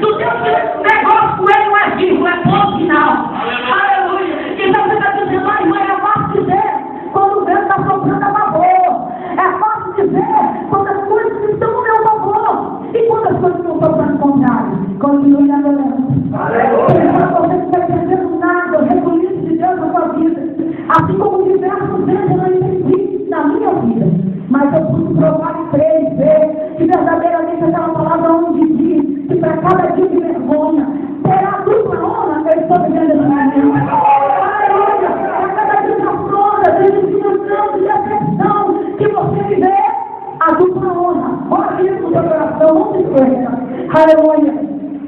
do teu negócio com ele não é vírgula, é ponto final. Aleluia. Então você está dizendo, ai mãe, é fácil dizer quando o vento está soprando a favor. É fácil dizer quando as coisas estão no meu favor. E quando as coisas estão soprando contrário, continue adorando. Você não vai entendendo nada, eu reconheço de Deus na sua vida. Assim como diversos vezes eu não entendi na minha vida. Mas eu pude provar e crer e ver que verdadeiramente aquela palavra onde diz que para cada dia de vergonha terá dupla honra. Eu estou vivendo esse momento. Aleluia! Para cada dia de afronta, de desilusão, de decepção que você viver, a dupla honra. Ora isso no seu coração, não se esqueça. Aleluia!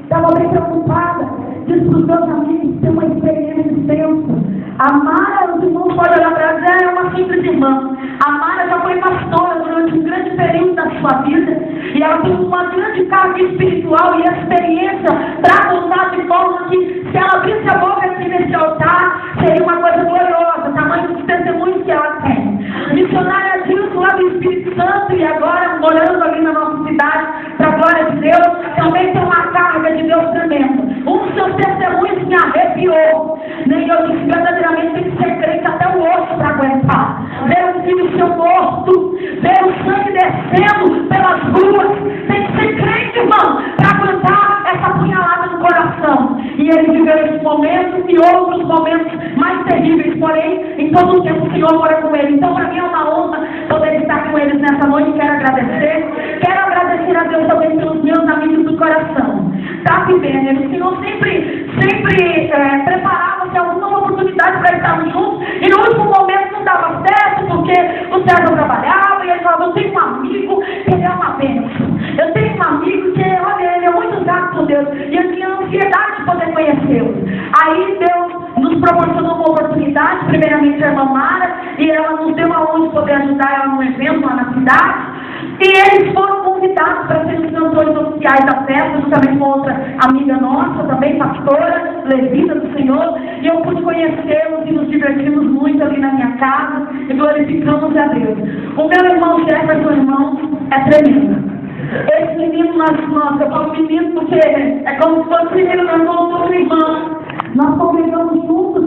Estava bem preocupada. Disse para os meus amigos, tem uma experiência extensa. A Mara, os irmãos podem olhar para ela, é uma simples irmã. A Mara já foi pastora durante um grande período da sua vida. E ela tem uma grande carga espiritual e experiência para contar de forma que, se ela abrisse a boca aqui nesse altar, seria uma coisa gloriosa, tamanho dos testemunhos que ela tem. Missionária Dilson lá do Espírito Santo e agora morando ali na nossa cidade, para a glória de Deus, também tem uma carga de Deus tremenda. Um dos seus testemunhos me arrepiou. Nem eu disse, verdadeiramente tem que ser crente até o osso para aguentar. Ver o filho seu morto, ver o sangue descendo pelas ruas. Tem que ser crente, irmão, para aguentar essa punhalada no coração. E ele viveu esse momento e outros momentos mais terríveis, porém, em todo o tempo o Senhor mora com ele. Então, para mim é uma honra poder estar com eles nessa noite. Quero agradecer a Deus também pelos meus amigos do coração. Tá, Benner? O Senhor sempre preparava-se alguma oportunidade para estarmos juntos, e no último momento não dava certo, porque o César trabalhava, e ele falava, eu tenho um amigo que ele é uma bênção. Eu tenho um amigo que, olha, ele é muito usado por Deus, e eu tinha ansiedade de poder conhecê-lo. Aí Deus nos proporcionou uma oportunidade, primeiramente a irmã Mara, e ela nos deu aonde poder ajudar ela num evento lá na cidade. E eles foram convidados para serem os cantores oficiais da festa, justamente com outra amiga nossa, também pastora, levita do Senhor. E eu pude conhecê-los e nos divertimos muito ali na minha casa e glorificamos a Deus. O meu irmão Jefferson, irmão, é tremendo. Esse menino, nossa, eu falo menino porque é como se fosse menino, meu irmão, outro irmão. Nós congregamos juntos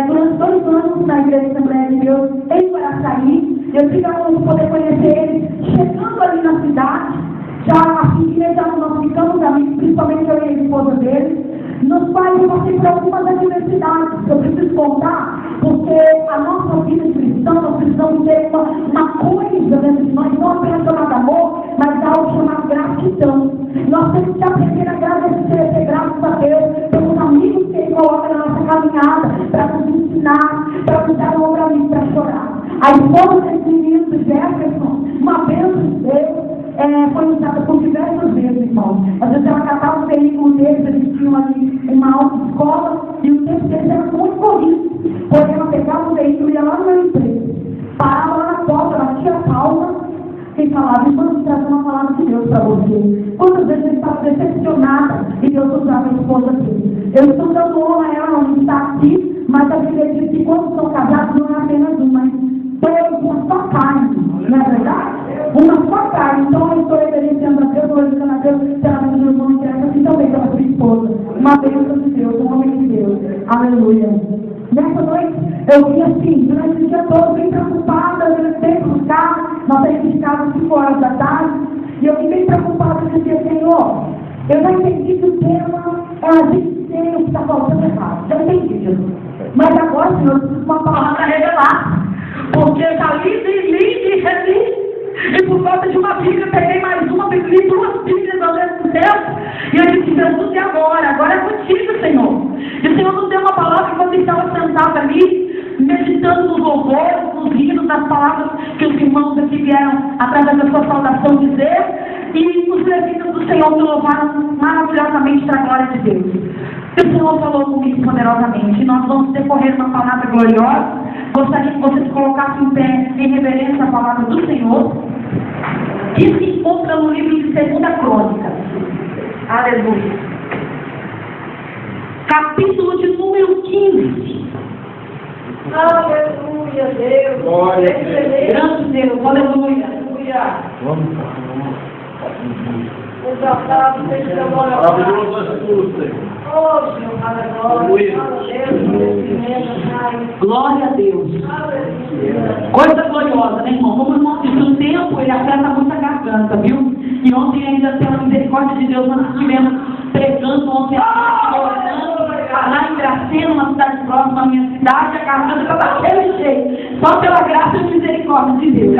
durante 2 anos na Igreja Assembleia de Deus em Guaraçaí. Eu tive a honra de poder conhecer ele chegando ali na cidade. Já assim que nós ficamos amigos, principalmente eu e a esposa dele, nos quais eu passei por algumas adversidades. Eu preciso contar, porque a nossa vida cristã, nós precisamos ter uma coisa dentro de nós, não apenas chamada amor, mas algo chamado gratidão. Nós temos que aprender a agradecer, ser graças a Deus pelos amigos que Ele coloca na nossa caminhada, para nos ensinar, para nos dar um ombro amigo para chorar. A esposa desse menino, do Jefferson, uma bênção de Deus, foi usada por diversas vezes, irmão. Às vezes ela catava o veículo deles, eles tinham ali uma autoescola, e o tempo deles era muito corrido. Porém, ela pegava o veículo e ia lá no meu emprego, parava lá na porta, ela tinha palma e falava, irmão, traz uma palavra de Deus para você. Quantas vezes ele estava decepcionada e Deus usava a esposa dele. Eu estou dando honra a ela, não está aqui, mas a Bíblia diz que quando são casados não é apenas um, mas todos uma só carne, não é verdade? Uma só carne. Então eu estou reverenciando a Deus, glorificando a Deus pela vida do meu irmão, que assim também pela sua esposa. Uma bênção de Deus, um homem de Deus. Aleluia. Nessa noite, eu vim assim, durante o dia todo, bem preocupada, eu tempo no carro, nós saímos de casa às 5 horas da tarde, e eu fiquei bem preocupada, eu disse, Senhor, eu já entendi que o tema é a gente ter o que está faltando errado. Já entendi, Jesus. Mas agora, Senhor, eu preciso de uma palavra revelada. Porque eu já li, reli. E por falta de uma Bíblia, peguei mais uma, li 2 Bíblias ao mesmo tempo. E eu disse, Jesus, e agora? Agora é contigo, Senhor. E o Senhor nos deu uma palavra enquanto estava sentado ali, meditando nos louvores, nos hinos, nas palavras que os irmãos aqui vieram, através da sua saudação, dizer. E os levitas do Senhor me louvaram maravilhosamente para a glória de Deus. E o Senhor falou comigo poderosamente. E nós vamos decorrer uma palavra gloriosa. Gostaria que vocês colocassem em pé em reverência a palavra do Senhor, que se encontra no livro de 2 Crônicas. Aleluia. Capítulo de número 15. Aleluia, Deus. Glória a Deus. Grande Deus, aleluia. Exaltado seja o teu nome. Maravilhoso és tu, Senhor. Oh, Senhor, aleluia. Glória a Deus. Coisa gloriosa, né, irmão? Como o irmão disse, o tempo ele aperta muito a garganta, viu? E ontem ainda, pela misericórdia de Deus, nós estivemos pregando ontem lá em Gracena, uma cidade próxima à minha cidade, a garganta estava cheia, só pela graça e misericórdia de Deus.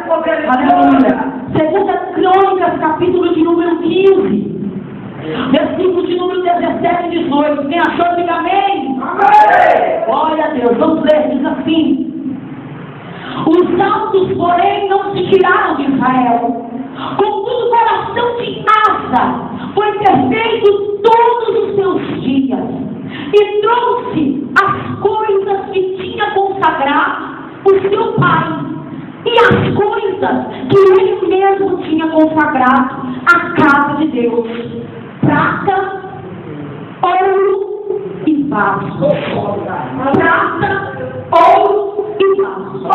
Aleluia. Segunda Crônicas, capítulo de número 15. Versículo de número 17 e 18. Quem achou, diga amém. Amém. Glória a Deus. Vamos ler, diz assim: os altos, porém, não se tiraram de Israel. Contudo, o coração de Asa foi perfeito todos os seus dias, e trouxe as coisas que tinha consagrado o seu pai, e as coisas que ele mesmo tinha consagrado à casa de Deus: prata, ouro e vaso. Prata, ouro e vaso.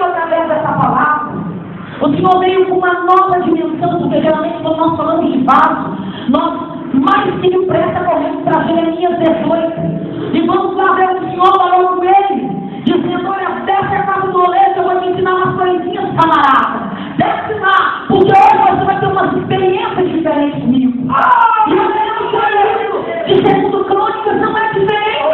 Através dessa palavra, o Senhor veio com uma nova dimensão, porque geralmente quando nós falamos de vaso, nós mais depressa corremos para Jeremias 18. E vamos lá ver o Senhor falando com ele, dizendo: olha, desce a casa do oleiro, eu vou te ensinar umas coisinhas, camarada. Desce lá, porque hoje você vai ter umas experiências diferentes comigo. E eu lembro que o livro de Segundo Crônicas não é diferente.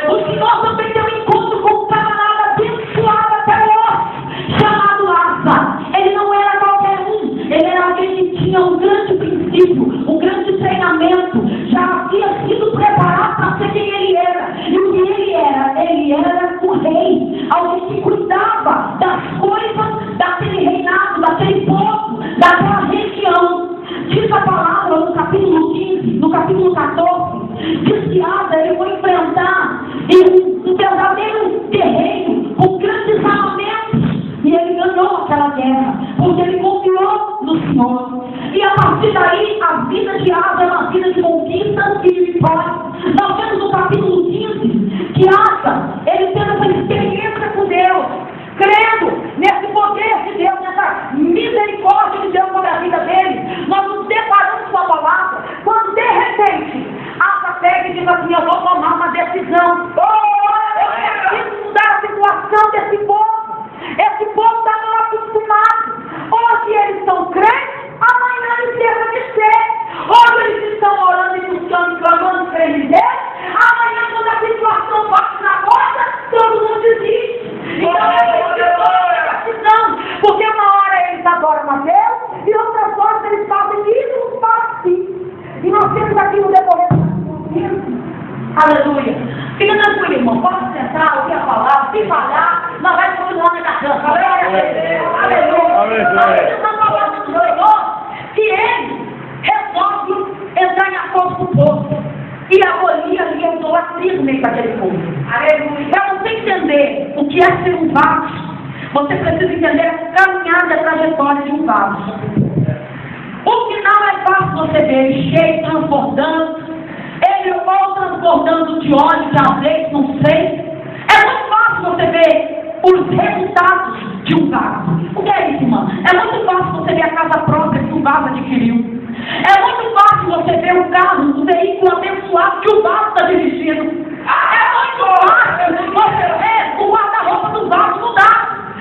O Senhor também tem um encontro com um camarada abençoado até hoje, chamado Asa. Ele não era qualquer um, ele era alguém que tinha um grande princípio, um grande treinamento, já havia sido preparado para ser quem ele era. E o que ele era? Ele era o rei, alguém que cuidava das coisas daquele reinado, daquele povo, daquela região. Diz a palavra no capítulo 15, no capítulo 14, diz que Asa ele foi enfrentar um verdadeiro terreno com grandes armamentos, e ele ganhou aquela guerra, porque ele confiou no Senhor. E a partir daí, a vida de Asa é uma vida de conquistas e de vitórias. Nós vemos no capítulo 15 que Asa, ele teve essa experiência com Deus, crendo nesse poder de Deus, nessa misericórdia de Deus sobre a vida dele. Nós nos deparamos com a palavra, quando de repente, Asa pega e diz assim: eu vou tomar uma decisão. Eu preciso mudar a situação desse povo. Esse povo está mal acostumado. Hoje eles são crentes, amanhã eles deixam de ser. Hoje eles estão orando e buscando, clamando para eles, amanhã, quando a situação bate na porta, todo mundo desiste. Então é decisão, porque uma hora eles adoram a Deus e outras horas eles fazem ídolos para si. E nós temos aqui no decorrer do aleluia. Fica tranquilo, irmão. Pode sentar, ouvir a palavra. Se falhar, nós vamos continuar na garganta. Aleluia. Nós estamos falando do Senhor que ele resolve entrar em acordo com o povo e abolir ali a idolatria no meio daquele povo. Aleluia. Para você entender o que é ser um vaso, você precisa entender a caminhada e a trajetória de um vaso. O final é fácil você ver ele cheio, transbordando. Ele ou transbordando de óleo, de azeite, não sei. É muito fácil você ver os resultados de um vaso. O que é isso, irmã? É muito fácil você ver a casa própria que o vaso adquiriu. É muito fácil você ver o carro, o veículo abençoado que o vaso está dirigindo. É muito fácil você ver o guarda-roupa do vaso mudar.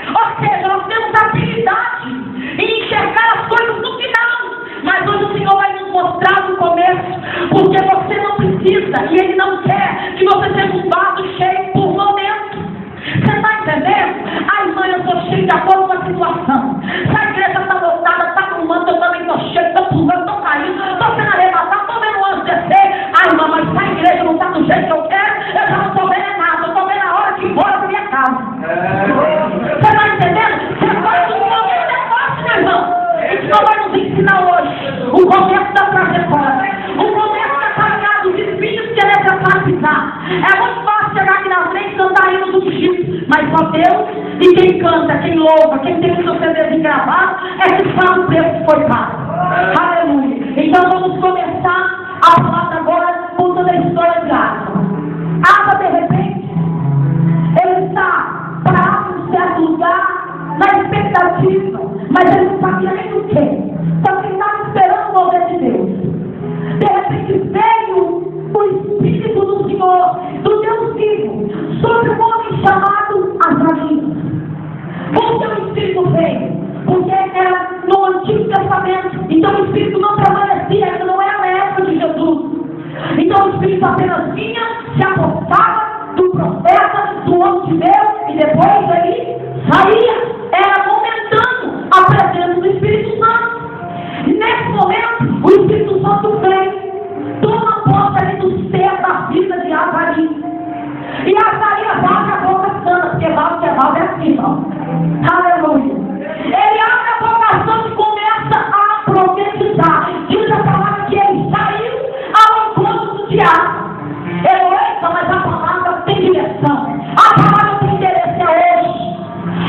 Ou seja, nós temos habilidade em enxergar as coisas no final. Mas hoje o Senhor vai nos mostrar no começo, porque você não precisa e Ele não quer que você seja um vaso cheio por momento. Você está entendendo? Ai, mãe, eu estou cheio de acordo com a situação. Se a igreja está lotada, está arrumando, eu também estou cheio, estou pulando, estou caindo, estou sendo arrebatado, estou vendo o anjo descer. Ai, mamãe, se a igreja não está do jeito que eu quero, eu já não estou vendo nada, eu estou vendo a hora de ir embora para minha casa. Você está entendendo? Você faz um momento é fácil, meu irmão. O Senhor vai nos ensinar hoje o começo da trajetória, o começo da caminhada, os espíritos que ele é para pisar. É muito fácil chegar aqui na frente e cantar hino do Egito, mas só Deus e quem canta, quem louva, quem tem o seu CDzinho gravado, é que sabe o preço que foi pago. Aleluia. Então vamos começar a falar agora com toda a história de Asa. Asa, de repente, ele está batismo, mas ele não sabia nem o quê. Só que ele estava esperando o mover de Deus. De repente veio o Espírito do Senhor, do Deus vivo, sobre um homem chamado Azarias. Por que o Espírito veio? Porque era no Antigo Testamento. Então o Espírito não permanecia, ainda não era na época de Jesus. Então o Espírito apenas vinha, se apostava do profeta, do homem de Deus, e depois ele saía. Era momentâneo a presença do Espírito Santo. E nesse momento, o Espírito Santo vem, toma posse ali do ser da vida de Azarias. E Azarias abre a boca santa, porque Valde é assim, irmão. Aleluia. Ele abre a boca santa e começa a profetizar. Diz a palavra que ele saiu ao encontro do diabo. Eita, mas a palavra tem direção. A palavra tem interesse hoje.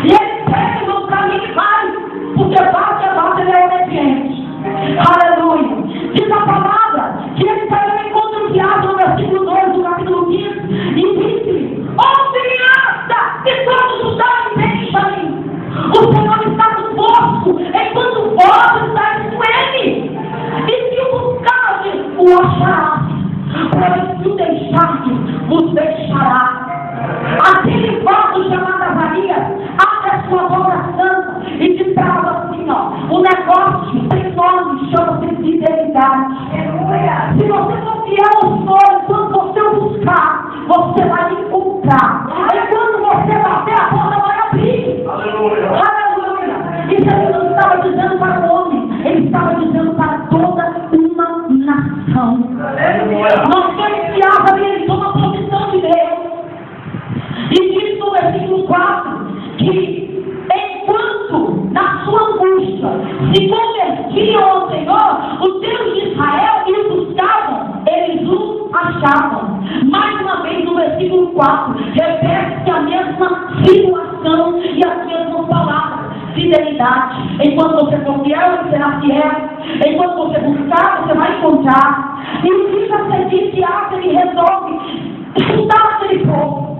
E ele segue no caminho e vai, porque Valde ele é obediente. Aleluia. Diz a palavra que ele saiu ao encontro do diabo no versículo 2 do capítulo 15 e disse: ó criança de todo Judá e Benjamim, o Senhor está convosco enquanto vós estáis com ele, e se o buscardes, o acharás, porém se o deixardes, vos deixará. Aquele vaso chamado Azarias abre a sua boca santa e diz para ela assim, ó: o negócio tem nome, chama-se fidelidade. Se você for fiel ao Senhor, quando você o buscar, você vai encontrar. E quando você bater, a porta vai abrir. Aleluia. Aleluia. Isso ele não estava dizendo para o homem, ele estava dizendo para toda uma nação. Nós temos que Azarias, ele toma a posição de Deus. E diz no versículo 4 que enquanto na sua angústia se convertiam ao Senhor, o Deus de Israel, e o buscavam, eles o achavam. Mais uma vez no versículo 4 repete-se a mesma situação e as mesmas palavras: fidelidade. Enquanto você for fiel, você será fiel. Enquanto você buscar, você vai encontrar. E o que já se diz que ele resolve estudar aquele povo.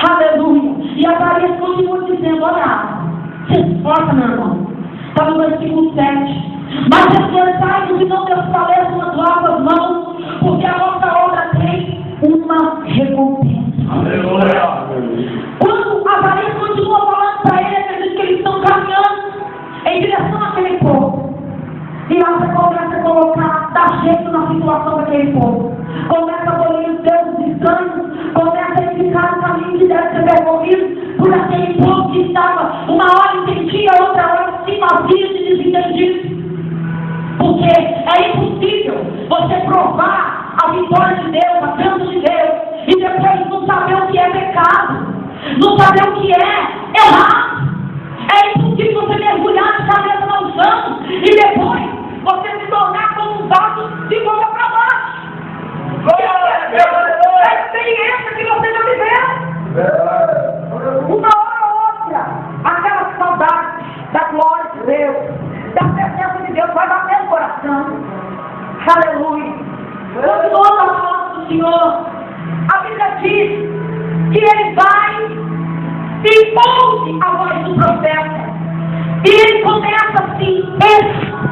Aleluia. E Azarias continua dizendo: olha, se esforça, meu irmão. Está no versículo 7. Mas esforçai-vos e não desfaleçam as vossas mãos, porque a vossa obra tem uma recompensa. Aleluia. Quando Azarias continua falando para ele, ele diz que eles estão caminhando em direção àquele povo. E lá você começa a colocar, dar jeito na situação daquele povo. Começa a abolir os deuses estranhos. Começa a indicar o caminho que deve ser percorrido por aquele povo que estava, uma hora entendia, outra hora se fazia de desentendido. Porque é impossível você provar a vitória de Deus, a bênção de Deus, e depois não saber o que é pecado, não saber o que é errado. É impossível você mergulhar de cabeça na unção e depois você se tornar como um vaso de boca para baixo. É a experiência que você já viveu. Uma hora ou outra, aquela saudade da glória de Deus, da presença de Deus, vai bater no coração. Aleluia. Continua a palavra do Senhor. A Bíblia diz que ele vai e ouve a voz do profeta. E ele começa a se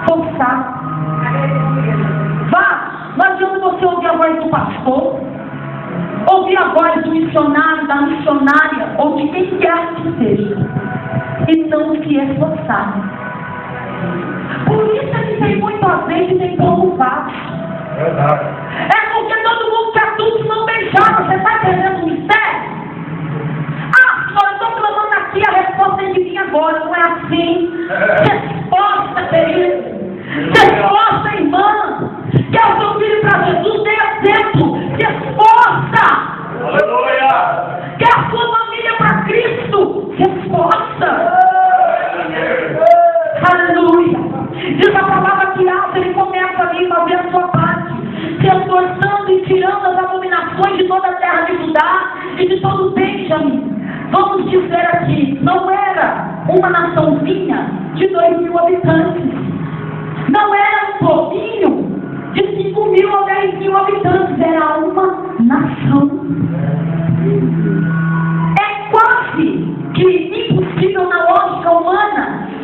esforçar. Vá, não adianta você ouvir a voz do pastor, ouvir a voz do missionário, da missionária, ou de quem quer que seja, e não se esforçar. Por isso ele tem muito azeite e tem pouco vaso. É porque todo mundo quer tudo e não beijar. Você está entendendo o mistério? Eu estou clamando aqui, a resposta é de mim agora. Não é assim. Resposta, querido. Resposta, irmã. Quer o seu filho para Jesus? Dê exemplo. Resposta. Aleluia. Quer a sua família para Cristo? Resposta. Aleluia. Diz a palavra que ele começa ali a fazer a sua parte, se esforçando e tirando as abominações de toda a terra de Judá e de todo Benjamim. Vamos dizer aqui, não era uma naçãozinha de 2.000 habitantes. Não era um povinho de 5.000 ou 10.000 habitantes. Era uma nação. É quase que impossível na lógica humana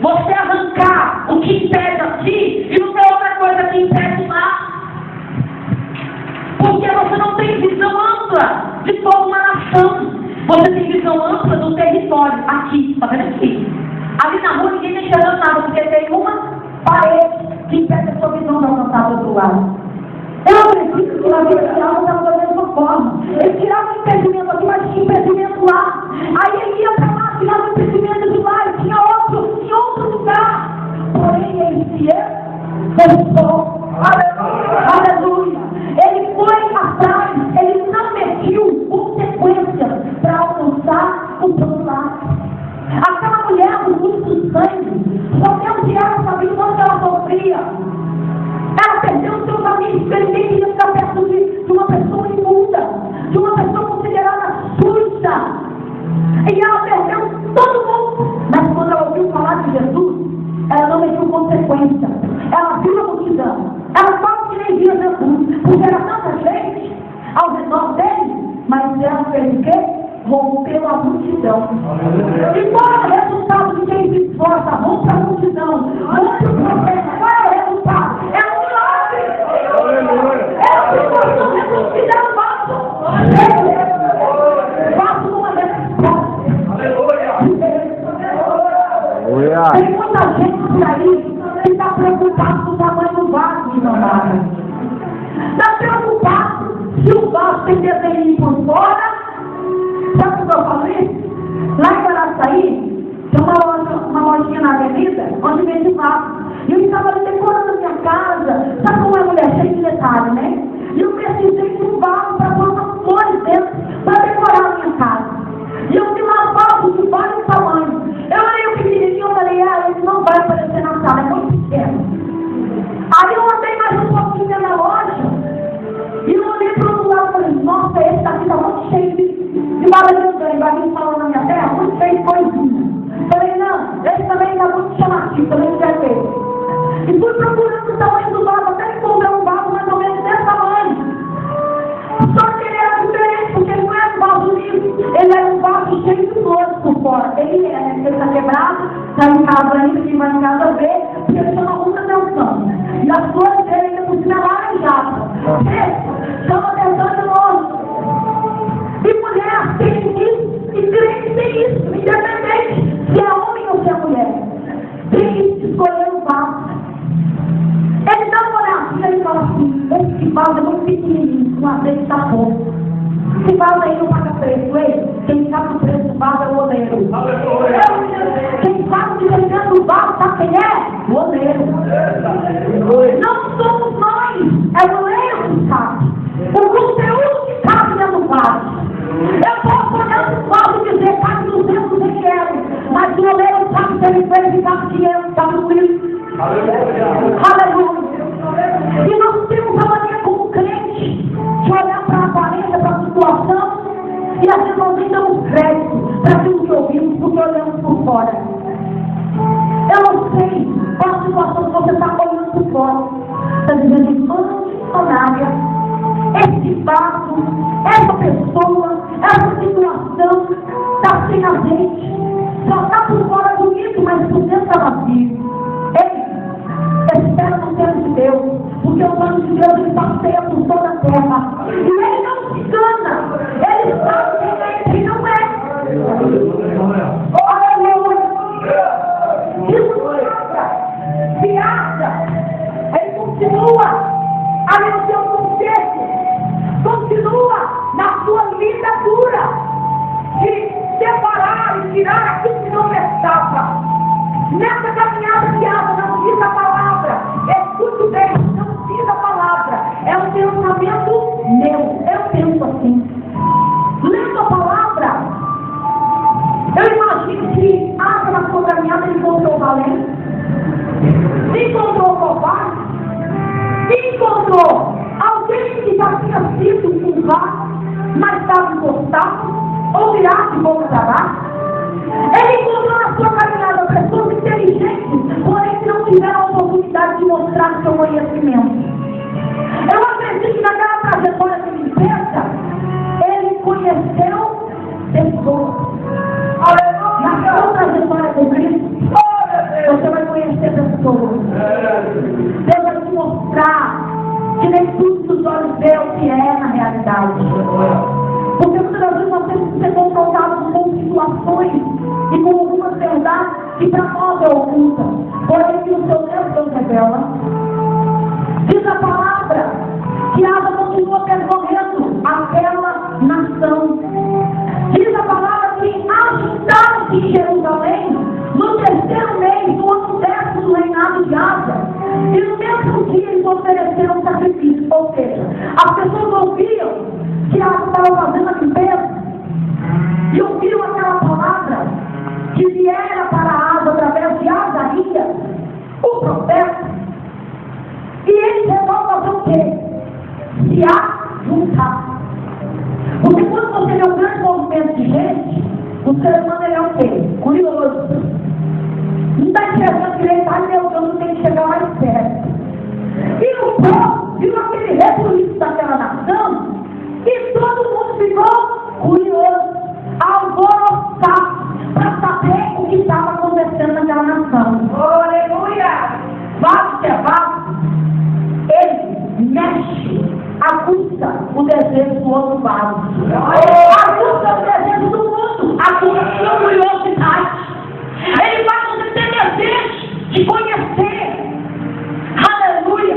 você arrancar o que impede aqui e não tem outra coisa que impede lá. Porque você não tem visão ampla de toda uma nação. Você tem visão ampla do território. Aqui, está vendo aqui? Ali na rua ninguém está enxergando nada, porque tem uma parede que impede a sua visão de alcançar do outro lado. Eu acredito que na vida real estava da mesma forma. Ele tirava o impedimento aqui, mas tinha impedimento lá. Aí ele ia para lá, tirava o impedimento de lá, e tinha outro em outro lugar. Porém, ele se esforçou. Aleluia! Aleluia! Ele foi atrás, ele não mediu consequências para alcançar o outro lado. Aquela mulher do fluxo de sangue, só Deus e ela sabia quanto ela sofria. Ela perdeu os seus amigos, porque ninguém queria ficar perto de uma pessoa imunda, de uma pessoa considerada suja. E ela perdeu todo mundo. Mas quando ela ouviu falar de Jesus, ela não mediu consequência. Ela viu a multidão. Ela quase que nem via Jesus, porque era tanta gente ao redor dele, mas ela fez o quê? Rompeu a multidão. E qual é o resultado de quem se esforça? Rompe a multidão, rompe o problema. Qual é o resultado? É um milagre. É o que nós estamos fizeram vaso numa resposta. Tem muita gente por aí que está preocupado com o tamanho do vaso, minha amada. Está preocupado se o vaso tem desenho por fora. Sabe o que eu falei? Lá em Araçaí, tem uma lojinha na avenida, onde vende vaso. E eu estava ali decorando a minha casa. Sabe como é mulher cheia de detalhe, né? E eu precisei de um vaso para pôr umas flores dentro, para decorar a minha casa. E eu vi lá vasos de vários tamanhos. Eu olhei o pequenininho e falei, ele não vai aparecer na sala, é muito pequeno. Aí eu andei mais um pouquinho na loja, e eu olhei para o outro lado e falei, nossa, esse daqui está muito cheio de bala de ganho, vai vir falando na minha terra, muito cheio de coisinha. Falei, não, esse também está muito chamativo, também quer ver. E fui procurando o tamanho do vaso, até encontrei um vaso mais ou menos desse tamanho. Só que ele era diferente, porque ele não era um vaso liso, ele era um vaso cheio de flores por fora. Ele é, né? Ele está quebrado, está em casa ainda, quem vai em casa ver, porque ele chama muita atenção. E as flores dele ainda por cima laranjadas. Chama atenção de longe. E mulher tem isso, e crente tem isso, independente se é homem ou se é mulher. Tem isso de escolher o vaso. Ele dá uma olhadinha e fala assim, esse vaso é muito pequenininho, uma vez está bom. Esse vaso aí não paga preço, ei? Quem sabe o preço do vaso é o oleiro. Quem sabe que vendendo o vaso, sabe quem é? O oleiro. Não somos nós, é o oleiro que sabe. O conteúdo que cabe dentro do vaso. Eu posso olhar para o vaso e dizer, cabe 200 reais, mas o oleiro sabe se ele fez e cabe 500, cabe 1.000. Aleluia. E nós temos a mania como crente de olhar para a aparência, para a situação, e às vezes nós nem damos crédito para aquilo que ouvimos, porque olhamos por fora. Eu não sei qual a situação que você está olhando por fora. Está dizendo, missionária, esse vaso, essa pessoa, essa situação está sem a gente. Só está por fora bonito, mas por dentro está vazio. Ei, espera no tempo de Deus, porque o plano de Deus ele passeia por toda a terra. E ele não se engana, ele sabe quem é e quem não é. Aleluia! Se acha, ele continua a ler o seu conceito, continua na sua vida dura de separar e tirar aquilo que não prestava. Nessa caminhada de água, não diz a palavra, escute bem, não diz a palavra, é um pensamento meu, eu penso assim. Lendo a palavra, eu imagino que água na sua caminhada encontrou valente, encontrou covarde, encontrou alguém que já tinha sido curvado, mas estava encostado, ou virado de boca para baixo. Ele encontrou na sua caminhada pessoas inteligentes, porém que não tiveram a oportunidade de mostrar o seu conhecimento. Eu acredito que naquela trajetória de limpeza, ele conheceu pessoas. Na sua trajetória com Cristo, você pessoas. Deus vai te mostrar que nem tudo que os olhos vê o que é na realidade. Porque muitas vezes nós temos que ser confrontados com situações e com algumas verdades que para nós é oculta. Porém, que o seu Deus revela. Diz a palavra que Asa continua percorrendo aquela nação. Diz a palavra que ajuntaram-se em Jerusalém no terceiro mês do ano 10 do reinado de Asa. E no mesmo dia eles ofereceram sacrifício. Ou seja, as pessoas ouviam que Asa estava fazendo a limpeza e ouviram aquela palavra que viera para Asa através de Azarias, o profeta. E eles resolvem fazer o quê? Se ajuntar. Porque quando você vê um grande movimento de gente, o ser humano é o quê? Curioso. Não está enxergando direito, ai meu Deus, não tem que chegar mais perto. E o povo viu aquele rebuliço daquela nação e todo mundo ficou curioso, alvoroçado, para saber o que estava acontecendo naquela nação. Oh, aleluia! Vai observar, ele mexe, aguça o desejo do outro lado. Aguça o desejo do mundo, aguça a sua curiosidade. Ele faz você ter desejo de conhecer, aleluia,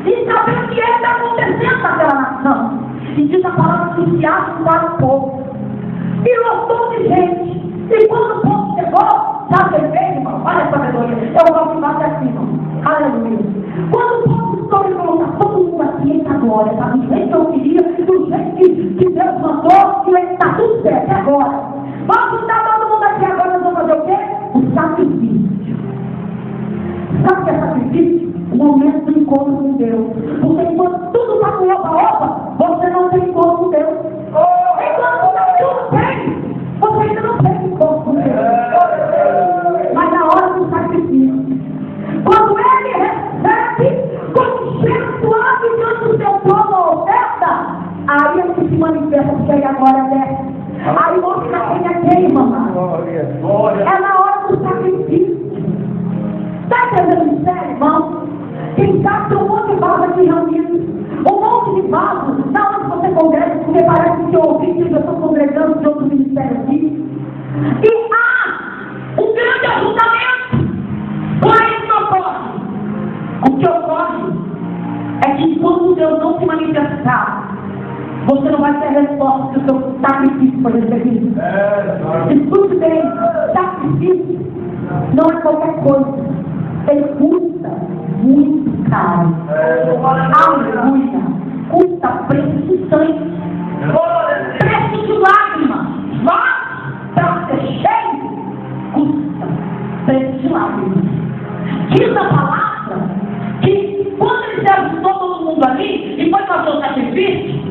e saber o que está acontecendo naquela nação. E diz a palavra que se acha para o povo. E lotou de gente. E quando o povo chegou, sabe o que ele fez, irmão? Olha essa aleluia. Eu vou filmar até aqui, irmão. Aleluia. Quando o povo estou e falou, está todo mundo aqui em glória, está do jeito que eu queria, do jeito que Deus mandou, e está tudo certo agora. Vamos juntar todo mundo aqui agora, nós vamos fazer o quê? O sacrifício. Sabe o que é sacrifício? O momento do encontro com Deus. Porque enquanto tudo está com opa, você não tem encontro com Deus. Enquanto tudo tem, você ainda não tem encontro com Deus. Mas na hora do sacrifício, quando ele recebe, como cheiro suave diante do seu trono a oferta, aí é que se manifesta, porque aí agora desce. Aí mostra quem é quem, mamãe. É na hora do sacrifício. Está entendendo isso, irmão? Quem sabe tem um monte de vaso aqui reunido. Um monte de vaso, na hora que você congrega, porque parece que eu ouvi que eu estou congregando de outro ministério aqui. E há um grande ajuntamento. Porém, o que ocorre? O que ocorre é que enquanto Deus não se manifestar, você não vai ter resposta que o seu sacrifício foi recebido. Escute bem, sacrifício não é qualquer coisa. Ele custa muito caro. Aleluia. Custa preço de sangue. Preço de lágrimas. Mas, para ser cheio, custa preço de lágrimas. Diz a palavra que quando ele se ajuntou todo mundo ali e foi fazer o sacrifício,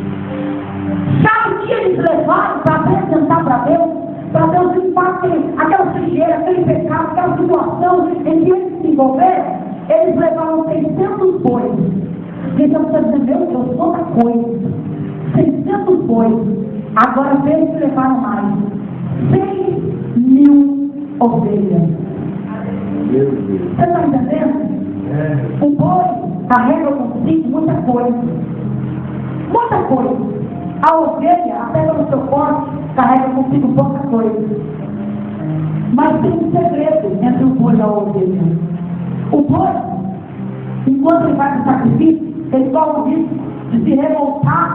sabe o que eles levaram para apresentar para Deus? Para Deus limpar aquela sujeira, aquele pecado, aquela situação em que eles se envolveram. Eles levaram 600 bois. Então você diz, meu Deus, quanta coisa. 600 bois. Agora veja que levaram mais. 6.000 ovelhas. Você está entendendo? O boi carrega consigo muita coisa. Muita coisa. A ovelha, até pelo seu corte, carrega consigo pouca coisa. Mas tem um segredo entre o boi e a ovelha. O boi, enquanto ele vai para o sacrifício, ele corre o risco de se revoltar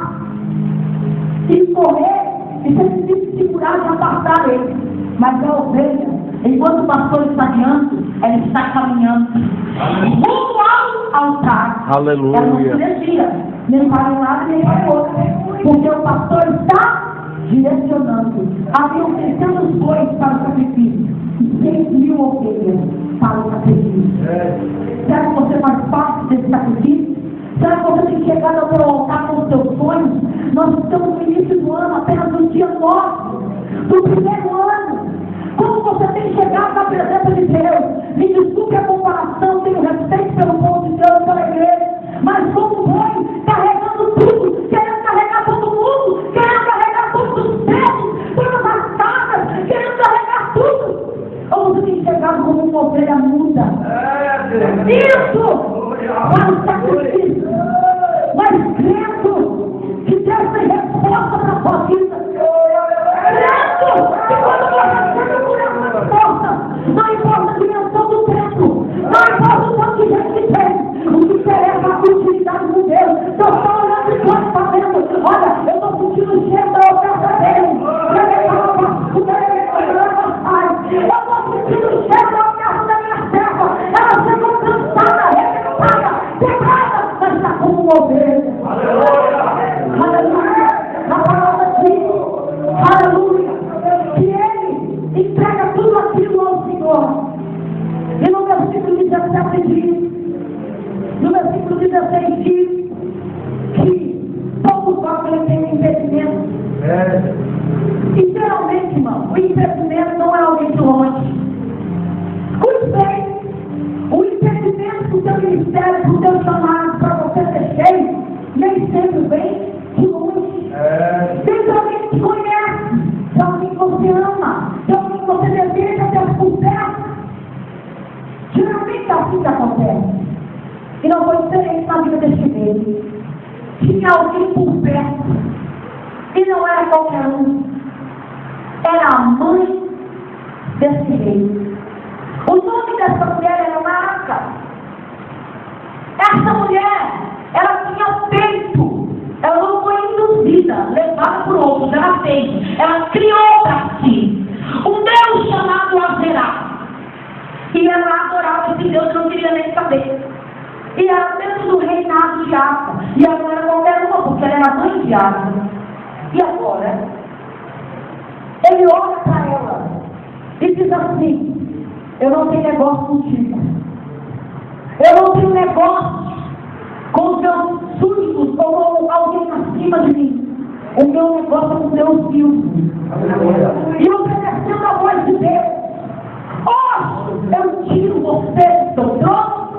e correr e se segurar de afastar ele. Mas a ovelha, enquanto o pastor está guiando, ela está caminhando rumo ao altar. Aleluia. Ela não se desvia, nem para um lado nem para o outro, porque o pastor está direcionando. Havia 600 bois para o sacrifício e 6.000 ovelhas para o sacrifício. Será que você faz parte desse sacrifício? Será que você tem chegado ao seu altar com os seus sonhos? Nós estamos no início do ano, apenas no dia 9 do primeiro ano. Como você tem chegado na presença de Deus? Me desculpe a comparação, tenho respeito pelo povo de Deus, pela igreja, mas como boi, carregando tudo, querendo carregar todo mundo, querendo carregar todos os pesos, todas as casas, querendo carregar tudo. Ou você tem chegado como um uma ovelha muda. Isso! Para o sacrifício. Mas crendo que Deus tem resposta para a sua vida. Crendo que quando você chega por essa porta, não importa a dimensão do templo, não importa o quanto de gente que tem, o que interessa é a continuidade de Deus. Deus está olhando e Deus está vendo. Olha, eu estou sentindo o cheiro da oferta dele. Eu estou sentindo o cheiro da oferta da minha serva. Ela chegou cansada, arrebentada, quebrada, mas está como uma ovelha. Aleluia. Na palavra diz, aleluia, que ele entrega tudo aquilo ao Senhor. E no versículo 17 diz, no versículo 16 diz, que todos nós têm impedimento. E geralmente, irmão, o impedimento não é alguém de longe. Escute bem, o impedimento do teu ministério, do teu chamado, para você ser cheio, nem sempre vem de longe. Tem alguém que te conhece, tem alguém que você ama, tem alguém que você deseja ter por perto. Geralmente é assim que acontece. E não foi diferente na vida deste rei. Tinha alguém por perto. E não era qualquer um. Era a mãe desse rei. O nome dessa mulher era Maaca. Essa mulher, ela tinha peito. Ela não foi induzida, levada por outros. Ela fez. Ela criou para si um Deus chamado Azerá. E ela adorava esse Deus, não queria nem saber. E era dentro do reinado de Asa. E ela não era qualquer uma, porque ela era mãe de Asa. E agora, ele olha para ela e diz assim: eu não tenho negócio contigo. Eu não tenho negócio com os meus súditos ou com alguém acima de mim. O meu negócio é com Deus vivo. E obedecendo a voz de Deus. Eu tiro você do seu trono,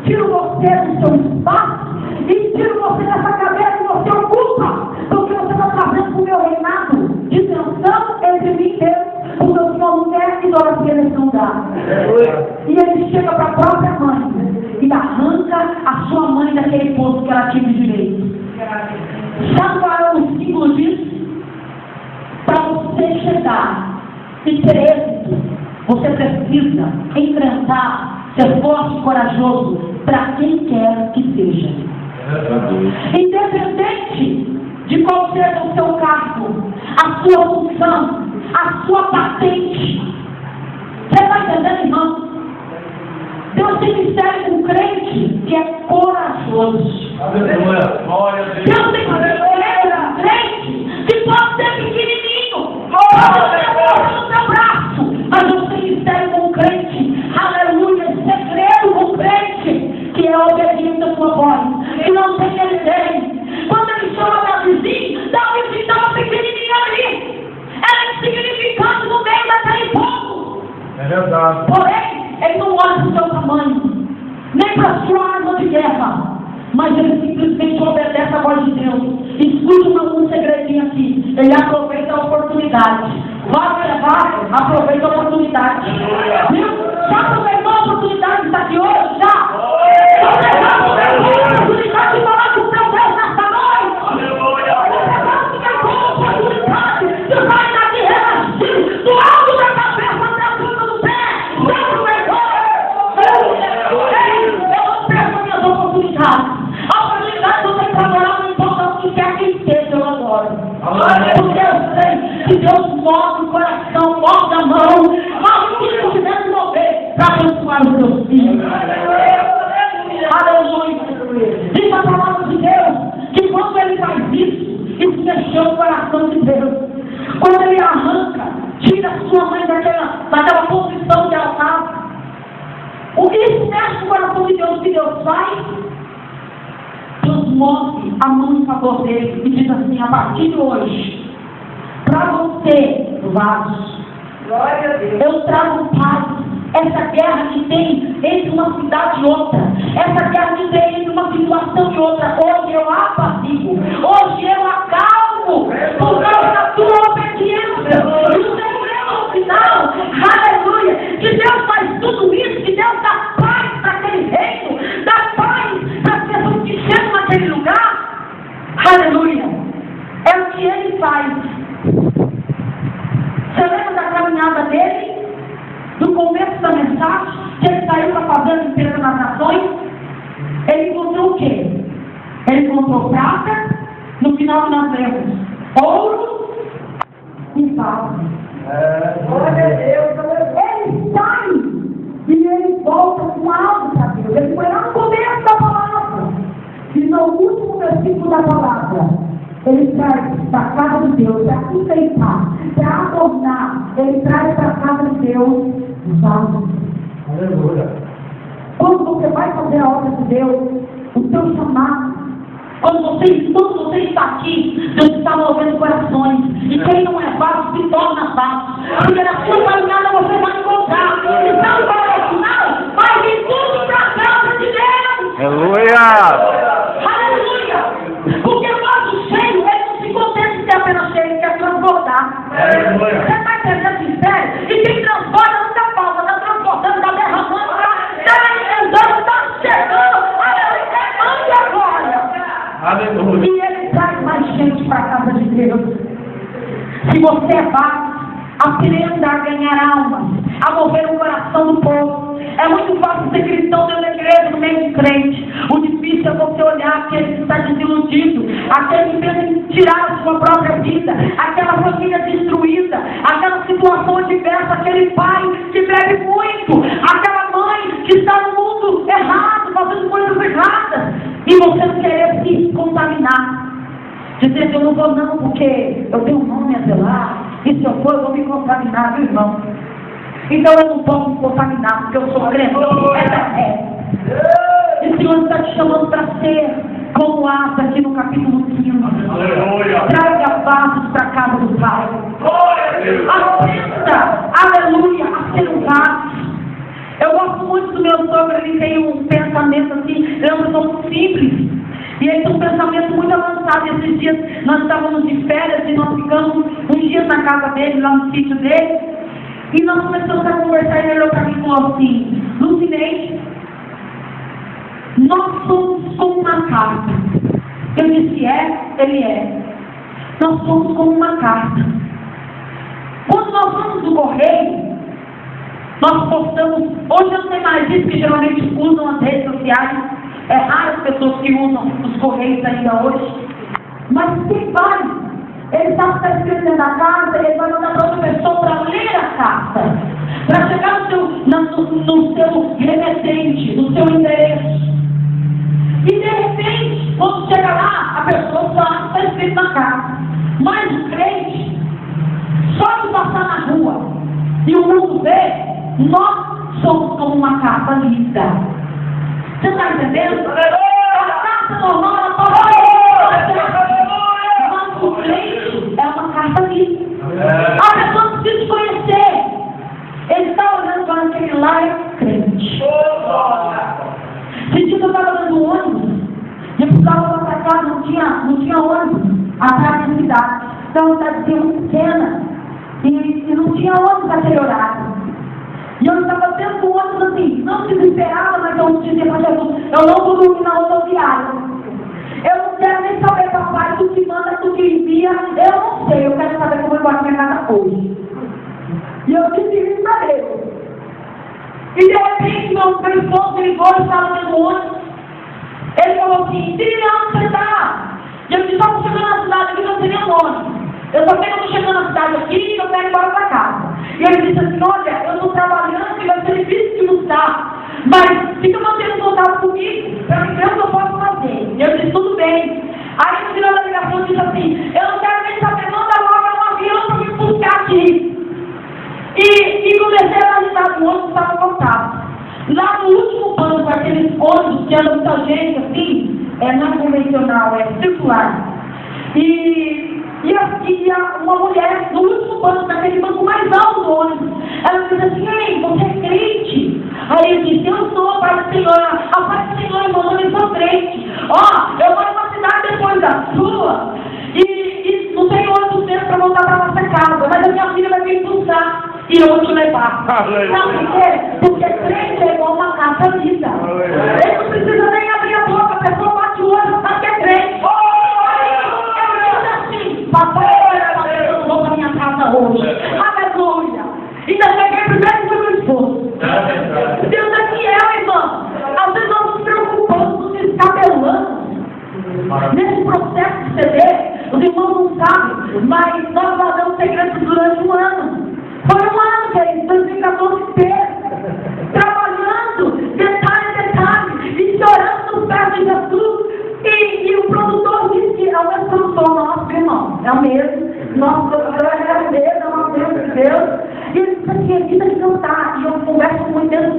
tiro você do seu espaço e tiro você dessa cadeira que você ocupa, porque você está trazendo para o meu reinado de tensão entre mim e Deus, porque eu sou mulher e idolatria nesse lugar. E ele chega para a própria mãe e arranca a sua mãe daquele posto que ela tinha de direito. Sabe qual é o símbolo disso? Para você chegar e ter êxito, você precisa enfrentar, ser forte e corajoso para quem quer que seja. Independente de qual seja o seu cargo, a sua função, a sua patente. Você está entendendo, irmão? Deus tem mistério com crente que é corajoso. Deus tem mistério com crente que pode ser pequenininho. Pode ter força no seu braço. Mas Deus tem mistério com crente. Aleluia. Segredo com crente que é obediente à sua voz. E não tem ninguém. Quando ele chama Davizinho estava pequenininho ali. Era insignificante no meio daquele povo. É verdade. Porém, ele não olha para o seu tamanho, nem para a sua arma de guerra, mas ele simplesmente obedece à voz de Deus. Escute um segredinho aqui. Ele aproveita a oportunidade. Vai, aproveita a oportunidade. Viu? Já aproveitou a oportunidade de estar aqui hoje? Já? Você já aproveitou a oportunidade de falar com o seu Deus nesta noite? Você já aproveitou a oportunidade de sair daqui reagindo do alto da cabeça até a ponta do pé? Já aproveitou? Eu observo minhas oportunidades. A oportunidade de você trabalhar não importa o que quer que seja, eu adoro. Porque eu sei que Deus move o coração, move a mão, mas o que eu tiver que mover para abençoar os meus filhos. Aleluia. Diz a palavra de Deus que quando ele faz isso mexeu o coração de Deus. Quando ele arranca, tira a sua mãe daquela posição que ela estava. O que isso mexe no coração de Deus, que Deus faz? Deus move a mão em favor dele e diz assim: a partir de hoje, para você, vasos, eu trago paz. Essa guerra que tem entre uma cidade e outra, essa guerra que tem entre uma situação e outra, hoje eu apazigo, hoje eu acalmo, por causa da tua obediência. E o segredo no final, aleluia, que Deus faz tudo isso no começo da mensagem, que ele saiu para fazer a limpeza nas nações, ele encontrou o quê? Ele encontrou prata, no final nós lemos ouro e prata. Ele sai e ele volta com algo para Deus. Ele foi lá no começo da palavra. E no último versículo da palavra, ele traz para a casa de Deus, para enfeitar, para adornar. Ele traz para a casa de Deus vasos. Aleluia. Quando você vai fazer a obra de Deus, o seu chamado, quando você está aqui, Deus está movendo corações. E quem não é vaso, se torna vaso. Porque na sua caminhada você vai encontrar. Então, para o final, vai vir tudo para a casa de Deus. Aleluia. Aleluia. Porque o vaso cheio, ele não se contenta de ser apenas cheio, ele quer transbordar. Aleluia. Você está entendendo sincero? E quem transborda não dá falta, está transportando, está derramando, está emendando, está chegando. Aleluia. Agora. Aleluia. E ele traz mais gente para a casa de Deus. Se você vai, aprenda a ganhar almas, a mover o coração do povo. É muito fácil ser cristão dentro da igreja, no meio de crente. O difícil é você olhar aquele que está desiludido, aquele que pensa em tirar a sua própria vida, aquela família destruída, aquela situação adversa, aquele pai que bebe muito, aquela mãe que está no mundo errado, fazendo coisas erradas, e você não querer se contaminar. Dizer que eu não vou não, porque eu tenho um nome a zelar, e se eu for eu vou me contaminar, meu irmão. Então eu não posso me contaminar, porque eu sou crente, E o Senhor está te chamando para ser como Asa aqui no capítulo 15. Traga vasos para a casa do Pai. Aprenda, aleluia, a ser um vaso. Eu gosto muito do meu sogro, ele tem um pensamento assim, ele é uma pessoa muito simples. E ele tem um pensamento muito avançado. Esses dias nós estávamos de férias e nós ficamos uns dias na casa dele, lá no sítio dele. E nós começamos a conversar e ele olhou para mim e falou assim: Lucineide, nós somos como uma carta. Eu disse: ele é. Nós somos como uma carta. Quando nós vamos do correio, nós postamos, hoje eu não sei mais isso, que geralmente usam as redes sociais. É raro as pessoas que usam os correios ainda hoje. Mas quem vai, ele sabe que está escrito dentro da carta, ele vai mandar para outra pessoa para ler a carta, para chegar no seu remetente, no seu endereço. E de repente, quando chega lá, a pessoa sabe que está escrito na carta. Mas o crente, só de passar na rua e o mundo vê, nós somos como uma carta lida. Você está entendendo? A carta normal, ela pode ser. Mas o crente é uma carta lida. A pessoa precisa te conhecer. Ele está olhando para aquele lá, é crente. Esse dia eu estava dando ônibus, e eu precisava para cá, não tinha ônibus atrás da cidade. Então a cidade muito pequena, e não tinha ônibus naquele horário. E eu estava dentro do ônibus assim, não desesperada, mas eu dizia para Jesus: eu não vou dormir na rodoviária. Eu não quero nem saber, papai, do que manda, do que envia. Eu não sei, eu quero saber como eu vou embora para minha casa hoje. E eu disse isso para Deus. E de repente, meu esposo ligou, eu estava dentro do ônibus. Ele falou assim: Siri, onde você está? E eu disse: estamos chegando na cidade aqui, não tem nenhum ônibus. Eu só sei que eu estou chegando na cidade aqui e eu quero ir embora para casa. E ele disse assim: olha, eu estou trabalhando e vai ser difícil de lutar, mas fica mantendo contato comigo para ver o que eu posso fazer. E eu disse: tudo bem. Aí no final da ligação disse assim: eu não quero nem saber, manda logo um avião para me buscar aqui. E comecei a analisar o ônibus estava lotado. Lá no último banco, aqueles ônibus que andam muita gente assim, não é convencional, é circular. E uma mulher no último banco, naquele banco mais alto do ônibus, ela disse assim: ei, você é crente? Aí eu disse: eu sou, Pai do Senhor. A Pai do Senhor mandou eu sou crente. Eu moro numa cidade depois da sua, e não tem ônibus mesmo para voltar para nossa casa, mas a minha filha vai me impulsar e eu vou te levar. Sabe por quê? Porque crente é igual uma carta lida. Ele não precisa nem abrir a boca, a pessoa bate o olho, sabe que é crente. Papai, eu não vou para minha casa hoje. Aleluia. Ainda cheguei primeiro que meu esposo.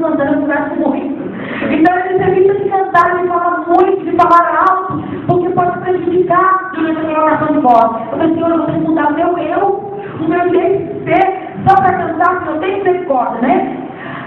cantando, eu converso muito. Então eles evitam de cantar, de falar muito, de falar alto, porque pode prejudicar durante a minha oração de voz. Eu falei, Senhor, eu vou ter que mudar o meu jeito de ser, só para cantar, que eu tenho misericórdia, né?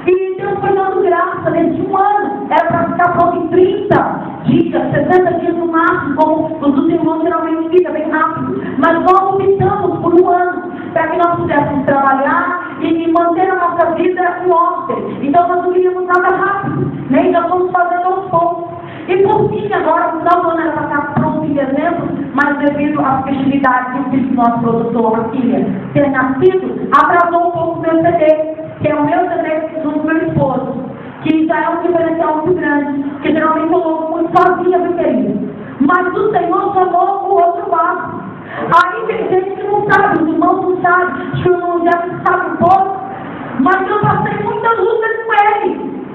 E Deus foi dando graça nesse um ano. Era para ficar pronto em 30 dias, 60 dias no máximo, como os irmãos geralmente ficam bem rápido. Mas nós optamos por um ano, para que nós pudéssemos trabalhar e manter a nossa vida em ordem. Então nós não queríamos nada rápido, né? Então estamos fazendo aos poucos. E por fim, agora, o final do ano era para estar pronto em dezembro, mas devido às festividades que o filho do nosso produtor, a filha, ter nascido, atrasou um pouco o meu CD, que é o meu CD do meu esposo, que já é um diferencial muito grande, que geralmente eu louvo muito sozinha, meu querido. Mas o Senhor chamou o outro lado. Aí tem gente que não sabe, os irmãos não sabem, os irmãos já sabem um pouco, mas eu passei muitas lutas com ele.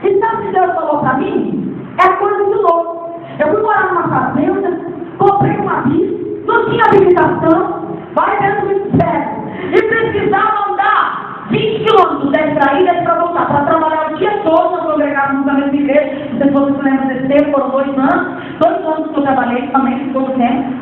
E sabe o que Deus falou para mim? É coisa de louco. Eu fui morar numa fazenda, comprei uma bici, não tinha habilitação, vai dentro do inferno. E precisava andar 20 quilômetros para ir e para voltar, para trabalhar o dia todo, eu congregava na mesma igreja. Se vocês lembram desse tempo, foram 2 anos que eu trabalhei também, todo tempo.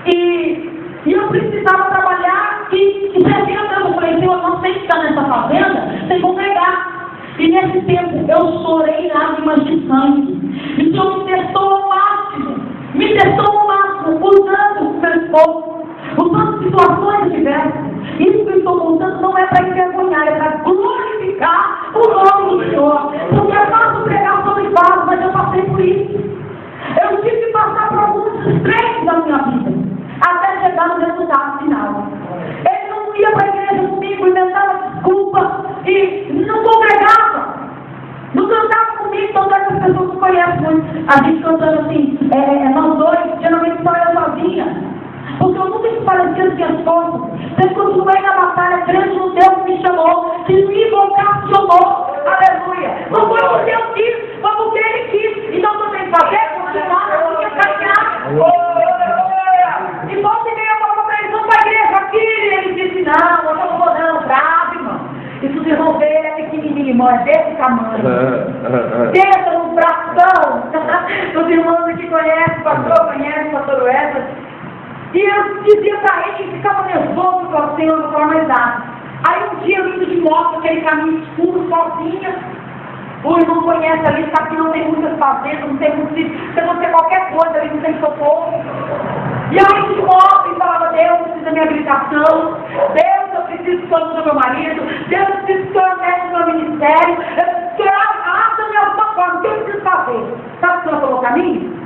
E eu precisava trabalhar e pretendo, eu falei, Senhor, não sei ficar nessa fazenda, sem congregar. E nesse tempo eu chorei lágrimas de sangue. E o Senhor me testou ao máximo, usando o meu esposo, usando situações diversas. Isso que eu estou contando não é para envergonhar, é para glorificar o nome do Senhor. Porque é fácil pregar sobre vaso, mas eu passei por isso. Eu tive que passar por alguns estresses da minha vida, até chegar no resultado final. Ele não ia para a igreja comigo, inventava desculpa e não congregava. Não cantava comigo, então as pessoas que conhecem muito. A gente cantando assim, nós dois, geralmente só eu sozinha. Porque eu nunca me parecia as minhas forças. Eu continuei na batalha, crendo no Deus que me chamou, que me vocacionou. Aleluia. Não foi porque eu quis, foi porque Ele quis. Então eu tenho que fazer, continuar, porque caminhar. E volta e meia eu falava para ele, vamos para a igreja aqui. E ele disse, não, eu não vou não, grave, irmão. E se os irmãos verem, ele é pequenininho, irmão, é desse tamanho. Pensa no bração. Os irmãos que conhecem, o pastor Wesley. E eu dizia para ele que ficava nervoso com o Senhor, não falava mais nada. Aí um dia eu indo de moto, aquele caminho escuro, sozinha. O irmão conhece ali, sabe que não tem muitas fazendas, não tem muito sítio. Se acontecer qualquer coisa ali, não tem socorro. E aí de moto, e falava, Deus, eu preciso da minha habilitação. Deus, eu preciso que o Senhor do meu marido. Deus, eu preciso que o Senhor mexa no meu ministério. Eu preciso que de alguma forma, o que eu preciso fazer? Sabe o que o Senhor falou para mim?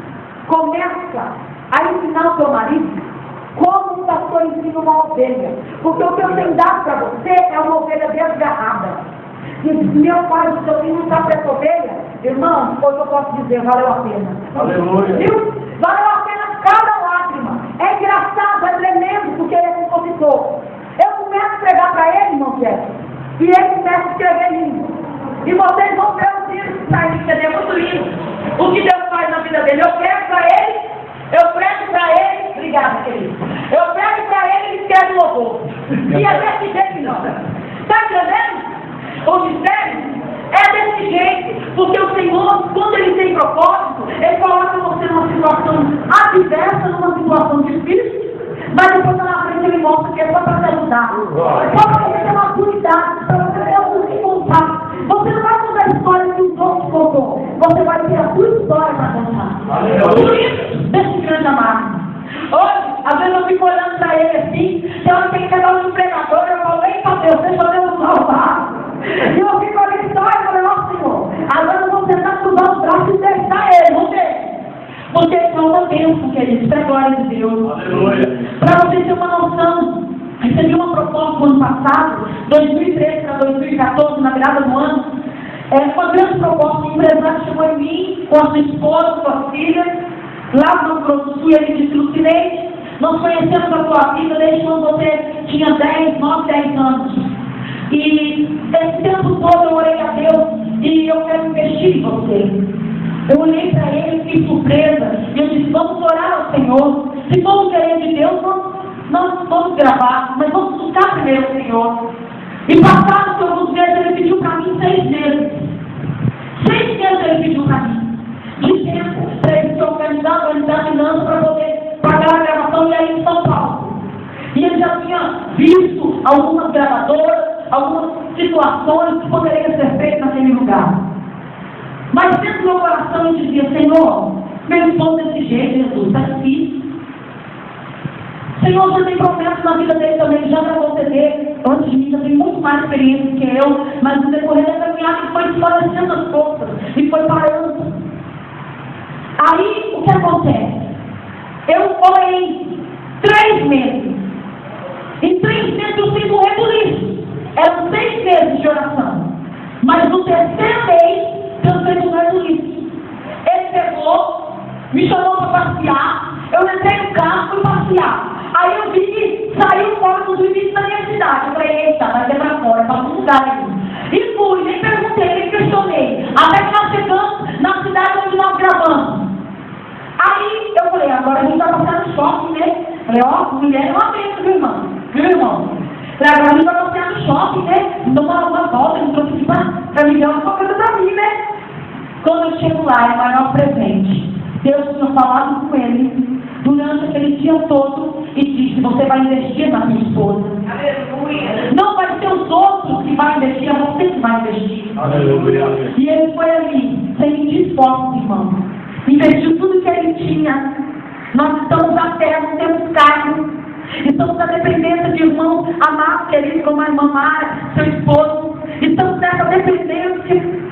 Começa a ensinar o teu marido como um pastor ensina uma ovelha. Porque o que eu tenho dado para você é uma ovelha desgarrada. E meu pai, se eu não está para essa ovelha, irmão, hoje eu posso dizer, valeu a pena. Aleluia. Viu? Valeu a pena cada lágrima. É engraçado, é tremendo, porque ele é compositor. Eu começo a pregar para ele, irmão Jefferson, e ele começa a escrever lindo. E vocês vão ver os livros que saem de CD, muito lindo. O que Deus faz na vida dele. Eu prego para ele, eu prego para ele. Obrigada, querido. Eu prego para ele e ele escreve louvor. E é desse jeito, não. Está entendendo? O mistério é desse jeito. Porque o Senhor, quando Ele tem propósito, Ele coloca você numa situação adversa, numa situação difícil. Mas depois lá na frente Ele mostra que é só para te ajudar. Só para você ter uma autoridade, para você ter algo que contar. Você não vai contar a história que os outros contou. Você vai ter a sua história para contar. Por isso, desse grande amado. Hoje, às vezes eu fico olhando para ele assim, tem hora que ele quer dar um pregador, eu falo, ei, Deus, deixa eu Deus salvar. E eu fico olhando só e falo, ó Senhor, agora eu vou tentar cruzar os braços e deixar ele, não deixe. Porque é uma bênção, querido, isso é glória de Deus. Para vocês terem uma noção, recebi uma proposta no ano passado, 2013 para 2014, na virada do ano, uma grande proposta, o empresário chegou em mim, com a sua esposa, com a filha, lá no Rio Grande do Sul, ele disse, Lucinete, nós conhecemos a tua vida desde quando você tinha 10 anos. E esse tempo todo eu orei a Deus e eu quero investir em você. Eu olhei para ele, fiquei surpresa, e eu disse, vamos orar ao Senhor. Se vamos querer de Deus, nós vamos gravar, mas vamos buscar primeiro o Senhor. E passados alguns meses, ele pediu para mim 6 meses. algumas gravadoras, algumas situações que poderiam ser feitas naquele lugar. Mas dentro do meu coração eu dizia, Senhor, meu esposo desse jeito, Jesus, está difícil. Senhor, você tem promessas na vida dele também, já gravou CD, antes de mim, já tem muito mais experiência que eu, mas no decorrer da caminhada ele foi esclarecendo as forças e foi parando. Aí, o que acontece? Eu orei 3 meses. Em 3 meses eu fiz um rebuliço. Eram 6 meses de oração. Mas no 3º mês, eu fiz um rebuliço. Ele pegou, me chamou para passear, eu entrei no carro e fui passear. Aí eu vi que saiu fora dos limites da minha cidade. Eu falei, eita, vai ser pra fora, para algum lugar aqui. E fui, nem perguntei, nem questionei. Até que nós chegamos na cidade onde nós gravamos. Aí eu falei, agora a gente vai passear no shopping, né? Falei, ó, mulher é uma bênção, viu, irmão? Viu, irmão? Falei, agora a gente vai passear no shopping, né? Dou uma volta, ele trouxe pra me dar uma coisa pra mim, né? Quando eu chego lá, é o maior presente. Deus tinha falado com ele durante aquele dia todo e disse, você vai investir na minha esposa. Aleluia. Não vai ser os outros que vão investir, é você que vai investir. Aleluia. E ele foi ali, sem medir esforços, irmão. Investiu tudo que ele tinha. Nós estamos a terra, não temos carro. Estamos na dependência de irmãos amados, queridos, como a irmã Mara, seu esposo. Estamos nessa dependência.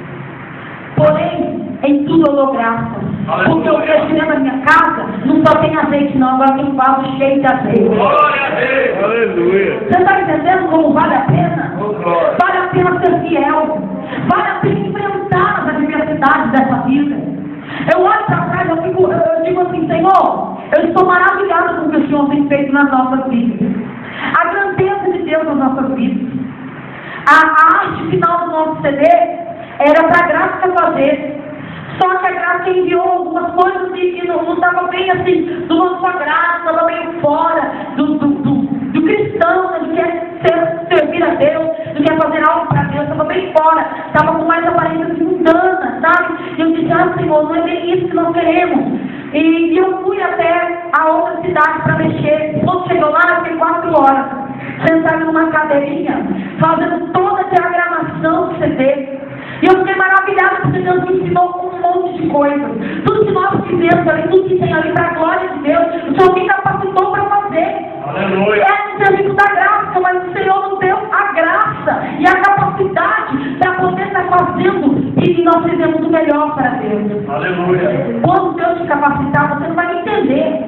Porém, em tudo eu dou graças. Porque o presidente da minha casa não só tem azeite, não, agora tem um vaso cheio de azeite. Glória a Deus. Aleluia. Você está entendendo como vale a pena? Vale a pena ser fiel. Vale a pena enfrentar as adversidades dessa vida. Eu olho para trás, eu digo assim, Senhor, eu estou maravilhado com o que o Senhor tem feito nas nossas vidas. A grandeza de Deus nas nossas vidas. A arte final do nosso CD era para a Gráfica fazer. Só que a Gráfica enviou algumas coisas que não estava bem assim, do nosso agrado, estava bem fora do cristão, né, do que é servir a Deus, do que é fazer algo para Deus, estava bem fora, estava com mais aparência mundana, sabe? E eu disse, Senhor, não é bem isso que nós queremos. E eu fui até a outra cidade para mexer. Quando chegou lá, eu fiquei 4 horas, sentado numa cadeirinha, fazendo toda a diagramação do CD. E eu fiquei maravilhada porque Deus me ensinou um monte de coisas. Tudo que nós fizemos ali, tudo que tem ali para a glória de Deus, o Senhor me capacitou para fazer. Aleluia. É no serviço da graça, mas o Senhor nos deu a graça e a capacidade para poder estar fazendo e nós fizemos o melhor para Deus. Aleluia. Quando Deus te capacitar, você não vai entender.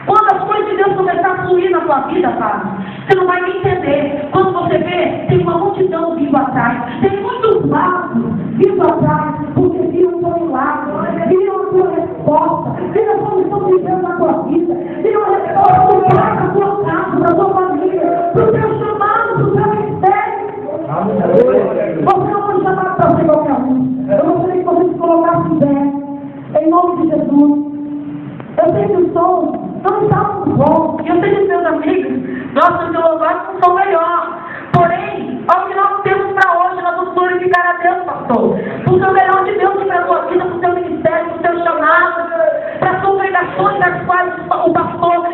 Quando as coisas de Deus começarem a fluir na tua vida, Pai, você não vai entender. Quando você vê, tem uma multidão vindo atrás. Tem muitos lados vindo atrás, porque viram o teu milagre, viram a tua resposta, viram a solução de Deus na tua vida, viram a resposta do Pai na tua casa, na tua família, do teu chamado, do teu ministério. Você não foi chamado para ser qualquer um. Eu gostaria que você se colocasse em pé, em nome de Jesus. Eu sei que o som não está muito bom. Eu sei que meus amigos gostam de louvar com um som melhor. Porém, olha o que nós temos para hoje, nós vamos glorificar a Deus, pastor. Por ser o melhor de Deus para a tua vida, para o teu ministério, para o teu chamado, para as congregações das quais o pastor